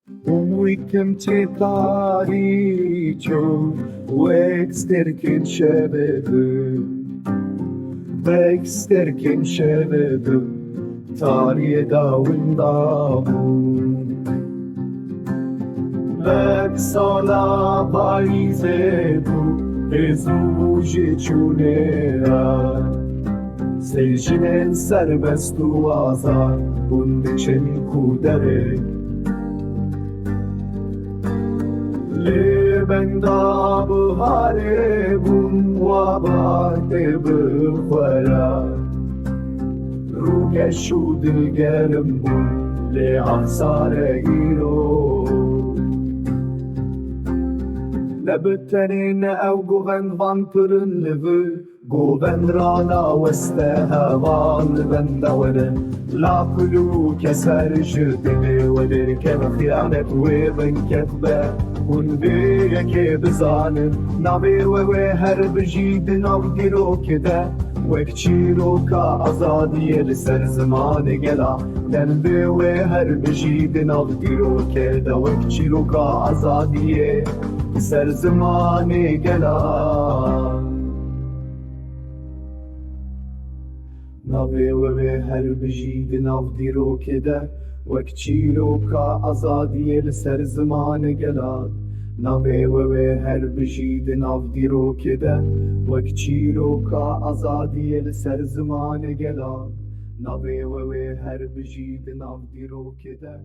ويكم تطاريجو ويكستركن شبابه ويكستركن شبابه تاري داون دامو لك سالا بايزبو ازوجي چونيرا سيجنن سربست و آزاد بندچن کودره لبندا بهاره بون و باده بخورا روگ شود گرم بون لعصار ایرو لبتنين او گوغن وانترن لفو گوغن رانا واستهوان بندونه لا كلو كسر شدني ولركب خيانة وبن كذبة ونبيك بزانن نبي وهر بجيد نقدرو كده وكتشيرو كأزادية لسر زمان جلا نبي وهر بجيد نقدرو كده وكتشيرو كأزادية لسر زمان جلا نبي وهر بجيد نقدرو كده وكتشيرو كأزادية لسر زمان جلا نبي وهر بجيد نقدرو كده وكتشيرو كأزادية لسر زمان جلا نبي وهر بجيد نقدرو كده